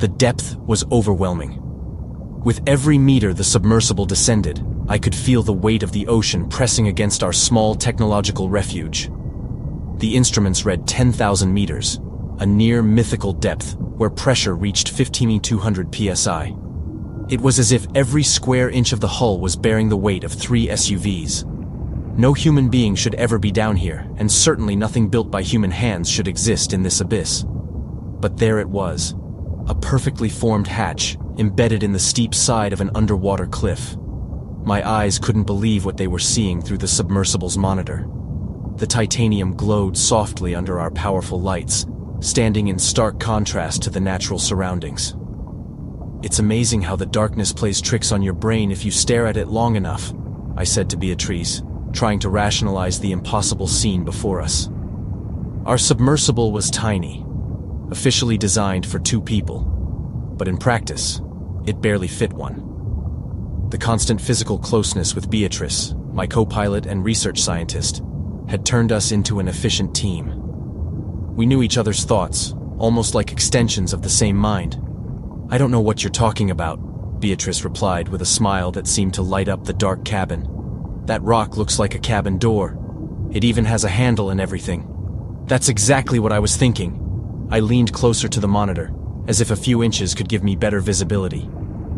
The depth was overwhelming. With every meter the submersible descended, I could feel the weight of the ocean pressing against our small technological refuge. The instruments read 10,000 meters, a near mythical depth where pressure reached 15,200 psi. It was as if every square inch of the hull was bearing the weight of 3 SUVs. No human being should ever be down here, and certainly nothing built by human hands should exist in this abyss. But there it was, a perfectly formed hatch embedded in the steep side of an underwater cliff. My eyes couldn't believe what they were seeing through the submersible's monitor. The titanium glowed softly under our powerful lights, standing in stark contrast to the natural surroundings. "It's amazing how the darkness plays tricks on your brain if you stare at it long enough," I said to Beatrice, trying to rationalize the impossible scene before us. Our submersible was tiny, officially designed for 2 people, but in practice, it barely fit one. The constant physical closeness with Beatrice, my co-pilot and research scientist, had turned us into an efficient team. We knew each other's thoughts, almost like extensions of the same mind. "I don't know what you're talking about," Beatrice replied with a smile that seemed to light up the dark cabin. "That rock looks like a cabin door. It even has a handle and everything." "That's exactly what I was thinking." I leaned closer to the monitor, as if a few inches could give me better visibility.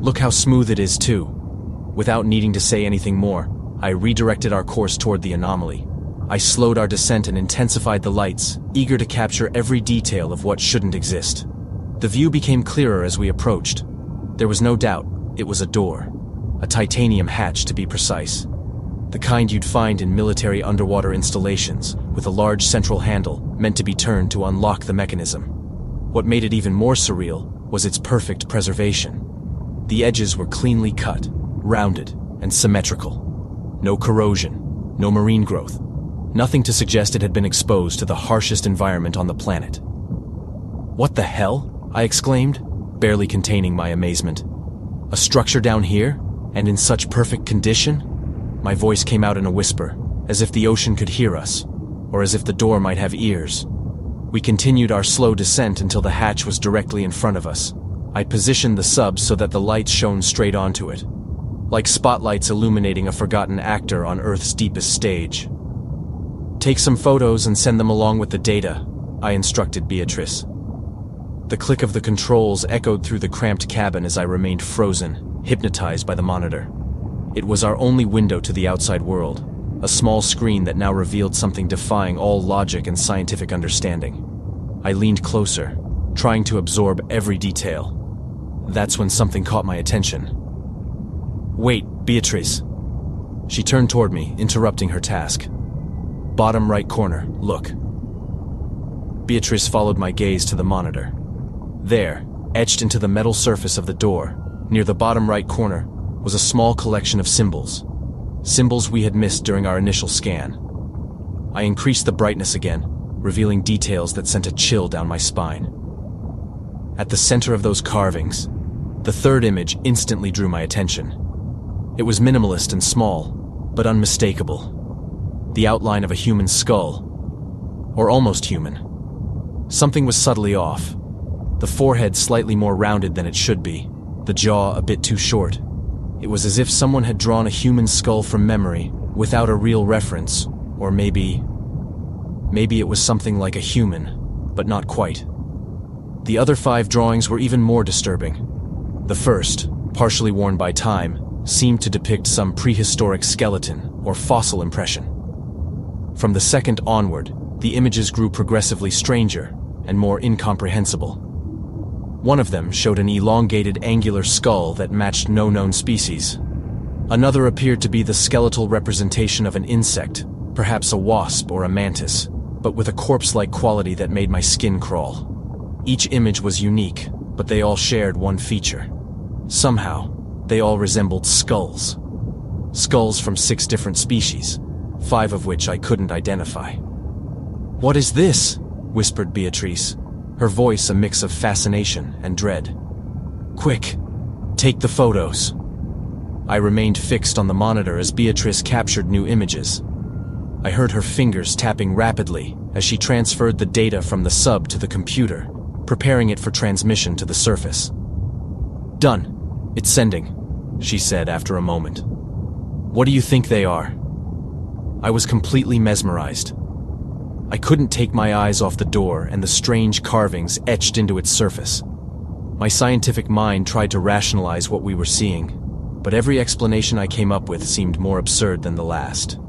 "Look how smooth it is, too." Without needing to say anything more, I redirected our course toward the anomaly. I slowed our descent and intensified the lights, eager to capture every detail of what shouldn't exist. The view became clearer as we approached. There was no doubt, it was a door. A titanium hatch, to be precise. The kind you'd find in military underwater installations, with a large central handle meant to be turned to unlock the mechanism. What made it even more surreal was its perfect preservation. The edges were cleanly cut, rounded, and symmetrical. No corrosion, no marine growth. Nothing to suggest it had been exposed to the harshest environment on the planet. "What the hell?" I exclaimed, barely containing my amazement. "A structure down here, and in such perfect condition?" My voice came out in a whisper, as if the ocean could hear us, or as if the door might have ears. We continued our slow descent until the hatch was directly in front of us. I positioned the sub so that the lights shone straight onto it, like spotlights illuminating a forgotten actor on Earth's deepest stage. "Take some photos and send them along with the data," I instructed Beatrice. The click of the controls echoed through the cramped cabin as I remained frozen, hypnotized by the monitor. It was our only window to the outside world, a small screen that now revealed something defying all logic and scientific understanding. I leaned closer, trying to absorb every detail. That's when something caught my attention. "Wait, Beatrice." She turned toward me, interrupting her task. "Bottom right corner, look." Beatrice followed my gaze to the monitor. There, etched into the metal surface of the door, near the bottom right corner, was a small collection of symbols. Symbols we had missed during our initial scan. I increased the brightness again, revealing details that sent a chill down my spine. At the center of those carvings, the third image instantly drew my attention. It was minimalist and small, but unmistakable. The outline of a human skull, or almost human. Something was subtly off. The forehead slightly more rounded than it should be, the jaw a bit too short. It was as if someone had drawn a human skull from memory, without a real reference, or maybe it was something like a human, but not quite. The other 5 drawings were even more disturbing. The first, partially worn by time, seemed to depict some prehistoric skeleton or fossil impression. From the second onward, the images grew progressively stranger and more incomprehensible. One of them showed an elongated angular skull that matched no known species. Another appeared to be the skeletal representation of an insect, perhaps a wasp or a mantis, but with a corpse-like quality that made my skin crawl. Each image was unique, but they all shared one feature. Somehow, they all resembled skulls. Skulls from 6 different species, 5 of which I couldn't identify. "What is this?" whispered Beatrice, her voice a mix of fascination and dread. "Quick, take the photos." I remained fixed on the monitor as Beatrice captured new images. I heard her fingers tapping rapidly as she transferred the data from the sub to the computer, preparing it for transmission to the surface. "Done. It's sending," she said after a moment. "What do you think they are?" I was completely mesmerized. I couldn't take my eyes off the door and the strange carvings etched into its surface. My scientific mind tried to rationalize what we were seeing, but every explanation I came up with seemed more absurd than the last.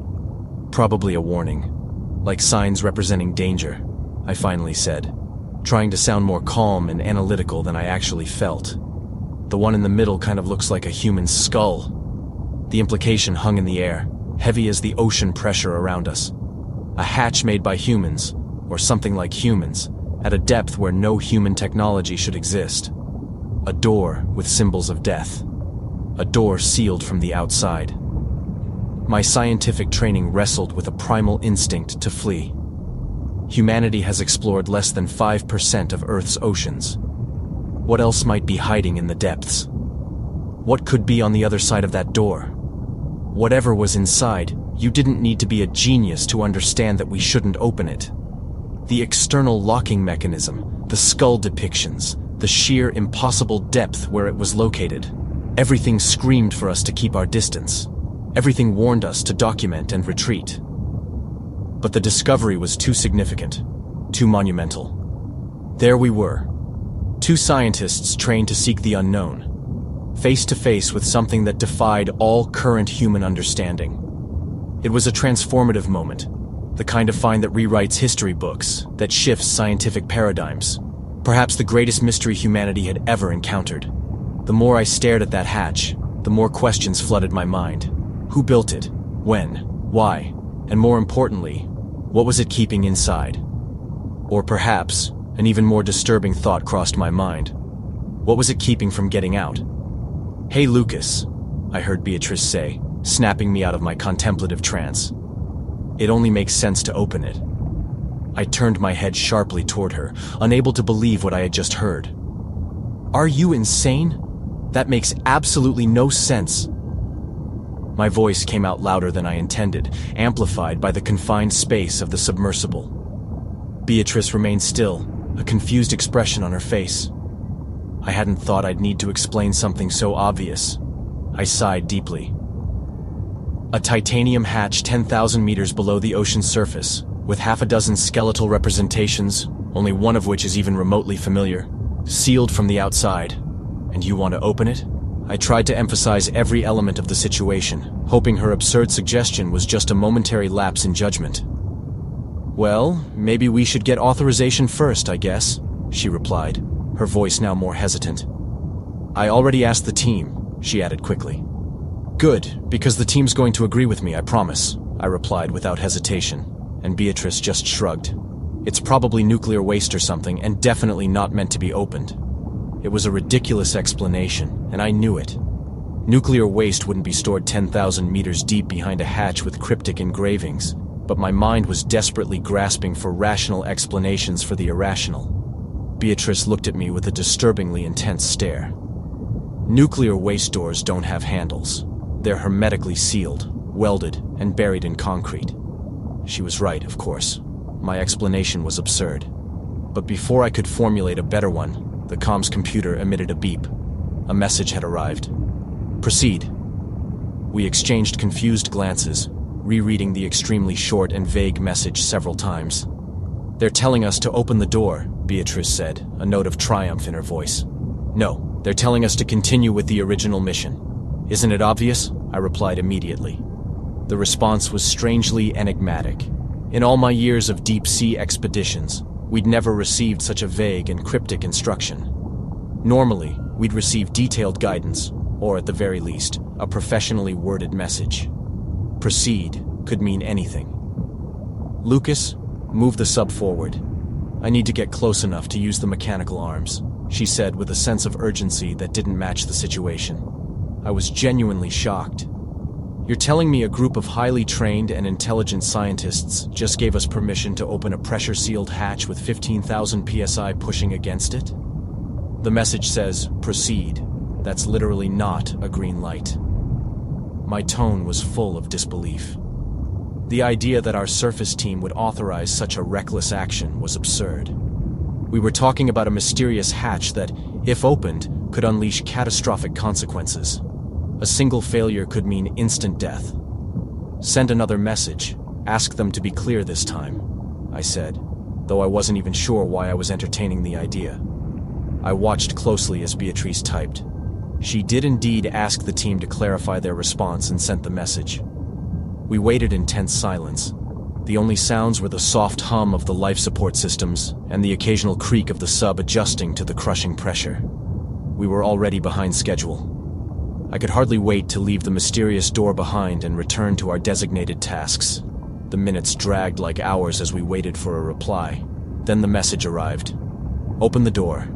"Probably a warning, like signs representing danger," I finally said, trying to sound more calm and analytical than I actually felt. "The one in the middle kind of looks like a human skull." The implication hung in the air, heavy as the ocean pressure around us. A hatch made by humans, or something like humans, at a depth where no human technology should exist. A door with symbols of death. A door sealed from the outside. My scientific training wrestled with a primal instinct to flee. Humanity has explored less than 5% of Earth's oceans. What else might be hiding in the depths? What could be on the other side of that door? Whatever was inside, you didn't need to be a genius to understand that we shouldn't open it. The external locking mechanism, the skull depictions, the sheer impossible depth where it was located. Everything screamed for us to keep our distance. Everything warned us to document and retreat. But the discovery was too significant, too monumental. There we were, two scientists trained to seek the unknown, face to face with something that defied all current human understanding. It was a transformative moment, the kind of find that rewrites history books, that shifts scientific paradigms. Perhaps the greatest mystery humanity had ever encountered. The more I stared at that hatch, the more questions flooded my mind. Who built it? When? Why? And more importantly, what was it keeping inside? Or perhaps, an even more disturbing thought crossed my mind. What was it keeping from getting out? "Hey, Lucas," I heard Beatrice say, snapping me out of my contemplative trance. "It only makes sense to open it." I turned my head sharply toward her, unable to believe what I had just heard. "Are you insane? That makes absolutely no sense." My voice came out louder than I intended, amplified by the confined space of the submersible. Beatrice remained still, a confused expression on her face. I hadn't thought I'd need to explain something so obvious. I sighed deeply. A titanium hatch 10,000 meters below the ocean's surface, with half a dozen skeletal representations, only one of which is even remotely familiar, sealed from the outside. And you want to open it? I tried to emphasize every element of the situation, hoping her absurd suggestion was just a momentary lapse in judgment. "Well, maybe we should get authorization first, I guess," she replied, her voice now more hesitant. "I already asked the team," she added quickly. "Good, because the team's going to agree with me, I promise," I replied without hesitation, and Beatrice just shrugged. "It's probably nuclear waste or something, and definitely not meant to be opened." It was a ridiculous explanation, and I knew it. Nuclear waste wouldn't be stored 10,000 meters deep behind a hatch with cryptic engravings, but my mind was desperately grasping for rational explanations for the irrational. Beatrice looked at me with a disturbingly intense stare. "Nuclear waste doors don't have handles. They're hermetically sealed, welded, and buried in concrete." She was right, of course. My explanation was absurd. But before I could formulate a better one, the comms computer emitted a beep. A message had arrived. "Proceed." We exchanged confused glances, rereading the extremely short and vague message several times. "They're telling us to open the door," Beatrice said, a note of triumph in her voice. "No, they're telling us to continue with the original mission." "Isn't it obvious?" I replied immediately. The response was strangely enigmatic. In all my years of deep-sea expeditions, we'd never received such a vague and cryptic instruction. Normally, we'd receive detailed guidance, or at the very least, a professionally worded message. "Proceed" could mean anything. "Lucas, move the sub forward. I need to get close enough to use the mechanical arms," she said with a sense of urgency that didn't match the situation. I was genuinely shocked. "You're telling me a group of highly trained and intelligent scientists just gave us permission to open a pressure-sealed hatch with 15,000 psi pushing against it?" The message says, "Proceed." That's literally not a green light. My tone was full of disbelief. The idea that our surface team would authorize such a reckless action was absurd. We were talking about a mysterious hatch that, if opened, could unleash catastrophic consequences. A single failure could mean instant death. Send another message. Ask them to be clear this time, I said, though I wasn't even sure why I was entertaining the idea. I watched closely as Beatrice typed. She did indeed ask the team to clarify their response and sent the message. We waited in tense silence. The only sounds were the soft hum of the life support systems and the occasional creak of the sub adjusting to the crushing pressure. We were already behind schedule. I could hardly wait to leave the mysterious door behind and return to our designated tasks. The minutes dragged like hours as we waited for a reply. Then the message arrived. Open the door.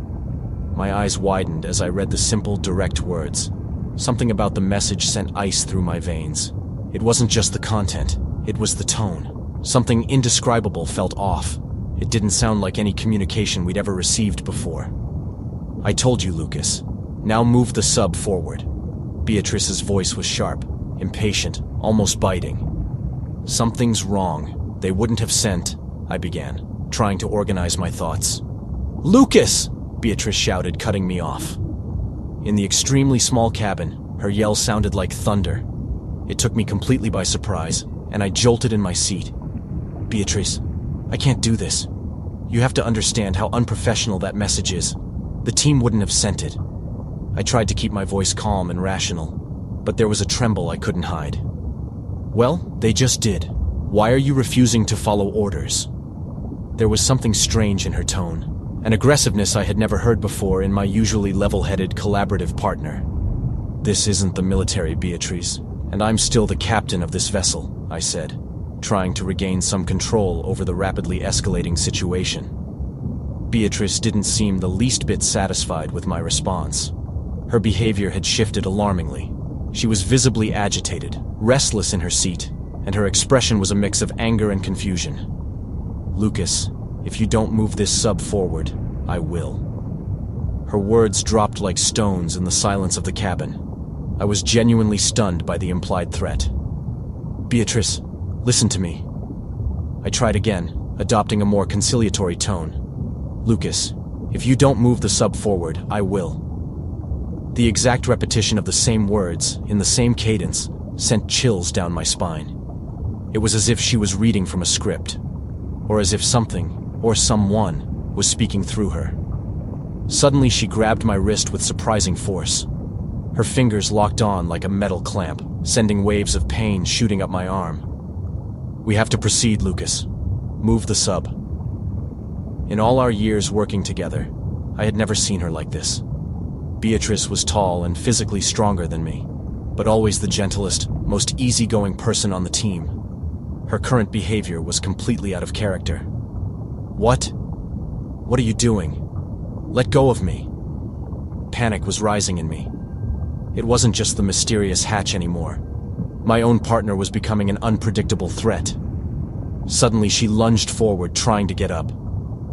My eyes widened as I read the simple, direct words. Something about the message sent ice through my veins. It wasn't just the content, it was the tone. Something indescribable felt off. It didn't sound like any communication we'd ever received before. I told you, Lucas. Now move the sub forward. Beatrice's voice was sharp, impatient, almost biting. Something's wrong. They wouldn't have sent, I began, trying to organize my thoughts. Lucas! Beatrice shouted, cutting me off. In the extremely small cabin, her yell sounded like thunder. It took me completely by surprise, and I jolted in my seat. Beatrice, I can't do this. You have to understand how unprofessional that message is. The team wouldn't have sent it. I tried to keep my voice calm and rational, but there was a tremble I couldn't hide. Well, they just did. Why are you refusing to follow orders? There was something strange in her tone, an aggressiveness I had never heard before in my usually level-headed, collaborative partner. This isn't the military, Beatrice, and I'm still the captain of this vessel, I said, trying to regain some control over the rapidly escalating situation. Beatrice didn't seem the least bit satisfied with my response. Her behavior had shifted alarmingly. She was visibly agitated, restless in her seat, and her expression was a mix of anger and confusion. Lucas, if you don't move this sub forward, I will. Her words dropped like stones in the silence of the cabin. I was genuinely stunned by the implied threat. Beatrice, listen to me. I tried again, adopting a more conciliatory tone. Lucas, if you don't move the sub forward, I will. The exact repetition of the same words, in the same cadence, sent chills down my spine. It was as if she was reading from a script, or as if something, or someone, was speaking through her. Suddenly she grabbed my wrist with surprising force. Her fingers locked on like a metal clamp, sending waves of pain shooting up my arm. We have to proceed, Lucas. Move the sub. In all our years working together, I had never seen her like this. Beatrice was tall and physically stronger than me, but always the gentlest, most easygoing person on the team. Her current behavior was completely out of character. What? What are you doing? Let go of me. Panic was rising in me. It wasn't just the mysterious hatch anymore. My own partner was becoming an unpredictable threat. Suddenly she lunged forward, trying to get up.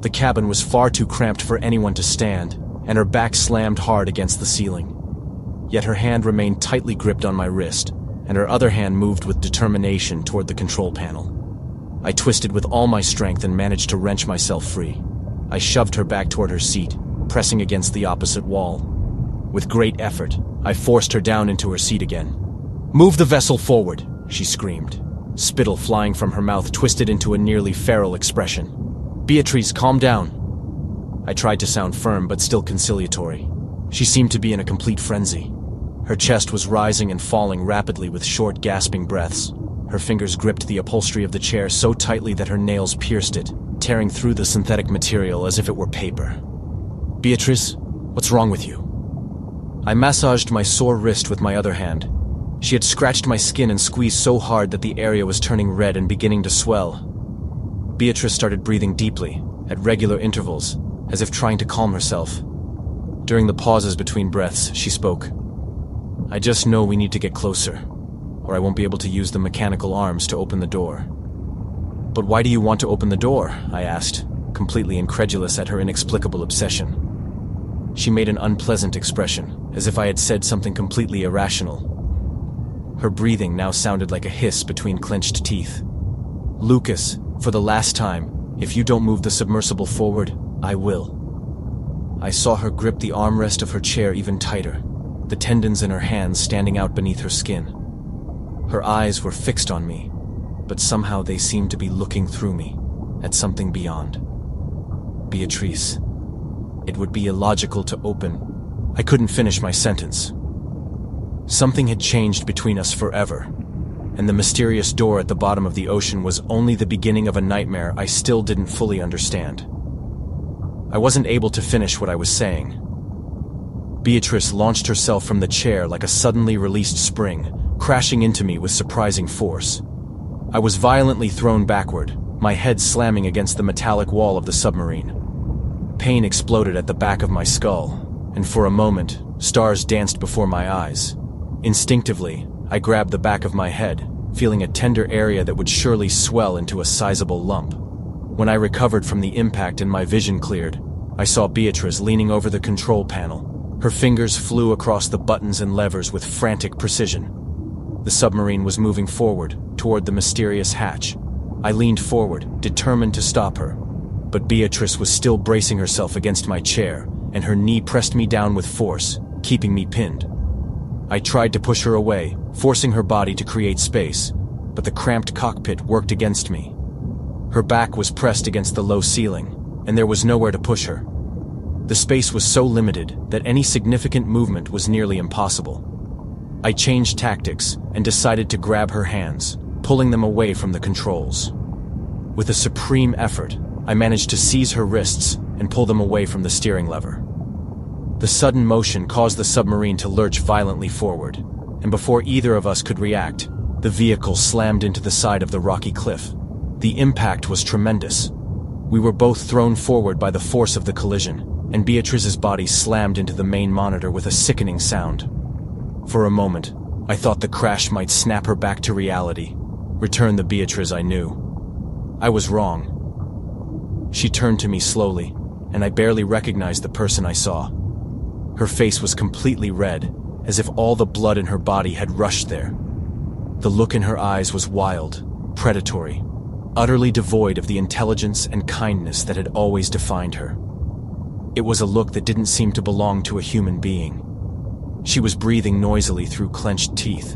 The cabin was far too cramped for anyone to stand, and her back slammed hard against the ceiling. Yet her hand remained tightly gripped on my wrist, and her other hand moved with determination toward the control panel. I twisted with all my strength and managed to wrench myself free. I shoved her back toward her seat, pressing against the opposite wall. With great effort, I forced her down into her seat again. "Move the vessel forward," she screamed. Spittle flying from her mouth twisted into a nearly feral expression. "Beatrice, calm down." I tried to sound firm but still conciliatory. She seemed to be in a complete frenzy. Her chest was rising and falling rapidly with short, gasping breaths. Her fingers gripped the upholstery of the chair so tightly that her nails pierced it, tearing through the synthetic material as if it were paper. "Beatrice, what's wrong with you?" I massaged my sore wrist with my other hand. She had scratched my skin and squeezed so hard that the area was turning red and beginning to swell. Beatrice started breathing deeply, at regular intervals, as if trying to calm herself. During the pauses between breaths, she spoke. "I just know we need to get closer, or I won't be able to use the mechanical arms to open the door." "But why do you want to open the door?" I asked, completely incredulous at her inexplicable obsession. She made an unpleasant expression, as if I had said something completely irrational. Her breathing now sounded like a hiss between clenched teeth. "Lucas, for the last time, if you don't move the submersible forward, I will. I saw her grip the armrest of her chair even tighter, the tendons in her hands standing out beneath her skin. Her eyes were fixed on me, but somehow they seemed to be looking through me, at something beyond. Beatrice. It would be illogical to open. I couldn't finish my sentence. Something had changed between us forever, and the mysterious door at the bottom of the ocean was only the beginning of a nightmare I still didn't fully understand. I wasn't able to finish what I was saying. Beatrice launched herself from the chair like a suddenly released spring, crashing into me with surprising force. I was violently thrown backward, my head slamming against the metallic wall of the submarine. Pain exploded at the back of my skull, and for a moment, stars danced before my eyes. Instinctively, I grabbed the back of my head, feeling a tender area that would surely swell into a sizable lump. When I recovered from the impact and my vision cleared, I saw Beatrice leaning over the control panel. Her fingers flew across the buttons and levers with frantic precision. The submarine was moving forward, toward the mysterious hatch. I leaned forward, determined to stop her. But Beatrice was still bracing herself against my chair, and her knee pressed me down with force, keeping me pinned. I tried to push her away, forcing her body to create space, but the cramped cockpit worked against me. Her back was pressed against the low ceiling, and there was nowhere to push her. The space was so limited that any significant movement was nearly impossible. I changed tactics and decided to grab her hands, pulling them away from the controls. With a supreme effort, I managed to seize her wrists and pull them away from the steering lever. The sudden motion caused the submarine to lurch violently forward, and before either of us could react, the vehicle slammed into the side of the rocky cliff. The impact was tremendous. We were both thrown forward by the force of the collision, and Beatrice's body slammed into the main monitor with a sickening sound. For a moment, I thought the crash might snap her back to reality, return the Beatrice I knew. I was wrong. She turned to me slowly, and I barely recognized the person I saw. Her face was completely red, as if all the blood in her body had rushed there. The look in her eyes was wild, predatory, utterly devoid of the intelligence and kindness that had always defined her. It was a look that didn't seem to belong to a human being. She was breathing noisily through clenched teeth,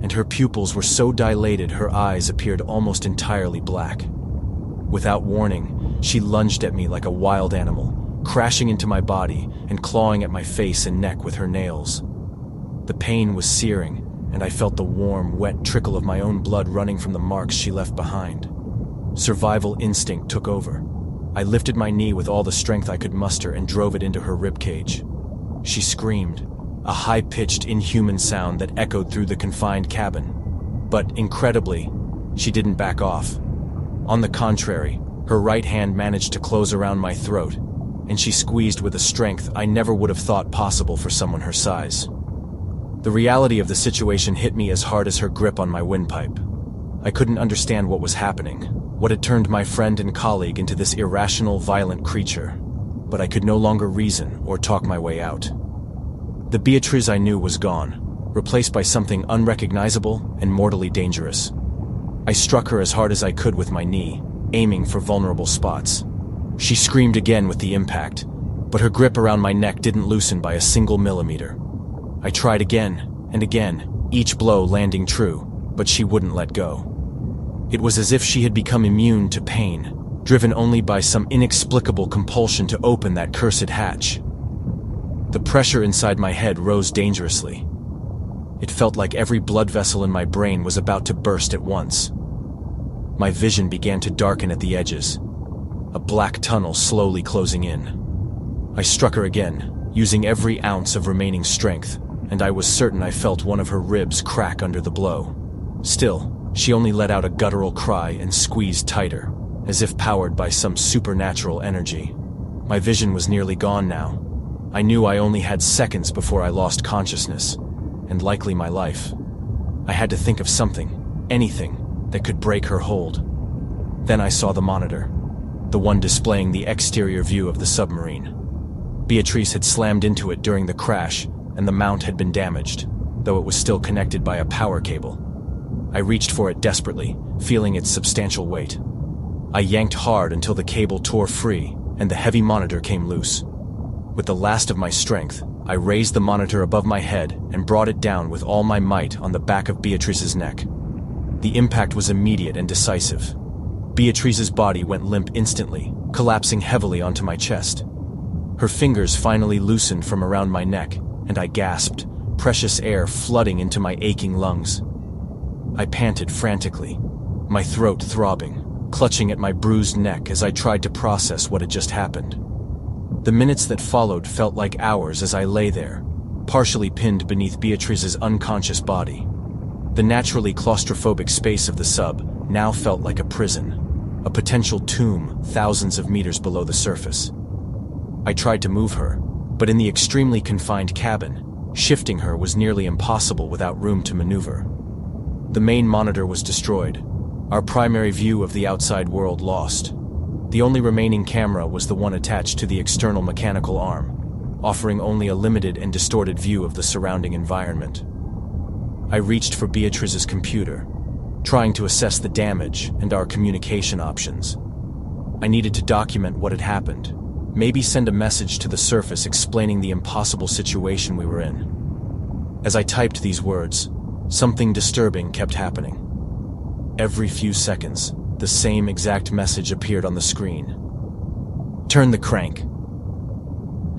and her pupils were so dilated her eyes appeared almost entirely black. Without warning, she lunged at me like a wild animal, crashing into my body and clawing at my face and neck with her nails. The pain was searing, and I felt the warm, wet trickle of my own blood running from the marks she left behind. Survival instinct took over. I lifted my knee with all the strength I could muster and drove it into her ribcage. She screamed, a high-pitched, inhuman sound that echoed through the confined cabin. But, incredibly, she didn't back off. On the contrary, her right hand managed to close around my throat, and she squeezed with a strength I never would have thought possible for someone her size. The reality of the situation hit me as hard as her grip on my windpipe. I couldn't understand what was happening, what had turned my friend and colleague into this irrational, violent creature, but I could no longer reason or talk my way out. The Beatrice I knew was gone, replaced by something unrecognizable and mortally dangerous. I struck her as hard as I could with my knee, aiming for vulnerable spots. She screamed again with the impact, but her grip around my neck didn't loosen by a single millimeter. I tried again and again, each blow landing true, but she wouldn't let go. It was as if she had become immune to pain, driven only by some inexplicable compulsion to open that cursed hatch. The pressure inside my head rose dangerously. It felt like every blood vessel in my brain was about to burst at once. My vision began to darken at the edges, a black tunnel slowly closing in. I struck her again, using every ounce of remaining strength, and I was certain I felt one of her ribs crack under the blow. Still, she only let out a guttural cry and squeezed tighter, as if powered by some supernatural energy. My vision was nearly gone now. I knew I only had seconds before I lost consciousness, and likely my life. I had to think of something, anything, that could break her hold. Then I saw the monitor, the one displaying the exterior view of the submarine. Beatrice had slammed into it during the crash, and the mount had been damaged, though it was still connected by a power cable. I reached for it desperately, feeling its substantial weight. I yanked hard until the cable tore free, and the heavy monitor came loose. With the last of my strength, I raised the monitor above my head and brought it down with all my might on the back of Beatrice's neck. The impact was immediate and decisive. Beatrice's body went limp instantly, collapsing heavily onto my chest. Her fingers finally loosened from around my neck, and I gasped, precious air flooding into my aching lungs. I panted frantically, my throat throbbing, clutching at my bruised neck as I tried to process what had just happened. The minutes that followed felt like hours as I lay there, partially pinned beneath Beatrice's unconscious body. The naturally claustrophobic space of the sub now felt like a prison, a potential tomb thousands of meters below the surface. I tried to move her, but in the extremely confined cabin, shifting her was nearly impossible without room to maneuver. The main monitor was destroyed, our primary view of the outside world lost. The only remaining camera was the one attached to the external mechanical arm, offering only a limited and distorted view of the surrounding environment. I reached for Beatrice's computer, trying to assess the damage and our communication options. I needed to document what had happened, maybe send a message to the surface explaining the impossible situation we were in. As I typed these words, something disturbing kept happening. Every few seconds, the same exact message appeared on the screen. Turn the crank.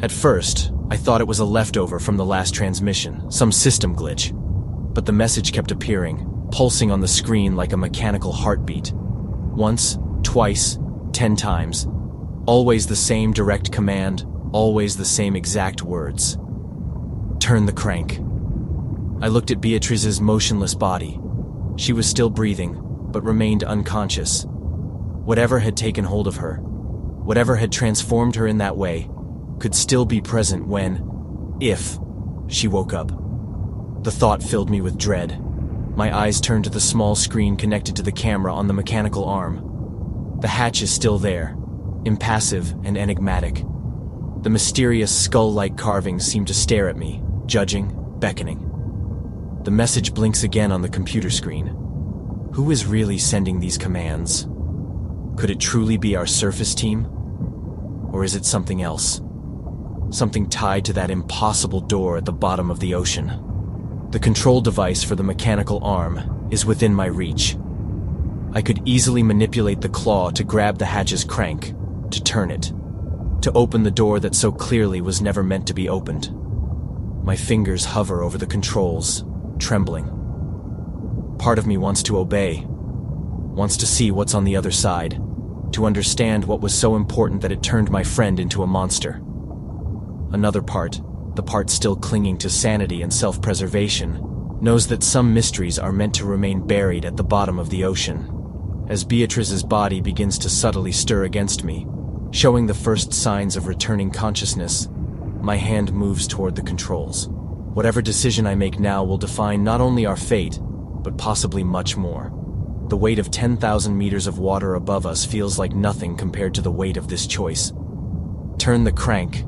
At first, I thought it was a leftover from the last transmission, some system glitch. But the message kept appearing, pulsing on the screen like a mechanical heartbeat. Once, twice, 10 times. Always the same direct command, always the same exact words. Turn the crank. I looked at Beatrice's motionless body. She was still breathing, but remained unconscious. Whatever had taken hold of her, whatever had transformed her in that way, could still be present when, if, she woke up. The thought filled me with dread. My eyes turned to the small screen connected to the camera on the mechanical arm. The hatch is still there, impassive and enigmatic. The mysterious skull-like carvings seem to stare at me, judging, beckoning. The message blinks again on the computer screen. Who is really sending these commands? Could it truly be our surface team? Or is it something else? Something tied to that impossible door at the bottom of the ocean. The control device for the mechanical arm is within my reach. I could easily manipulate the claw to grab the hatch's crank, to turn it, to open the door that so clearly was never meant to be opened. My fingers hover over the controls, trembling. Part of me wants to obey, wants to see what's on the other side, to understand what was so important that it turned my friend into a monster. Another part, the part still clinging to sanity and self-preservation, knows that some mysteries are meant to remain buried at the bottom of the ocean. As Beatrice's body begins to subtly stir against me, showing the first signs of returning consciousness, my hand moves toward the controls. Whatever decision I make now will define not only our fate, but possibly much more. The weight of 10,000 meters of water above us feels like nothing compared to the weight of this choice. Turn the crank,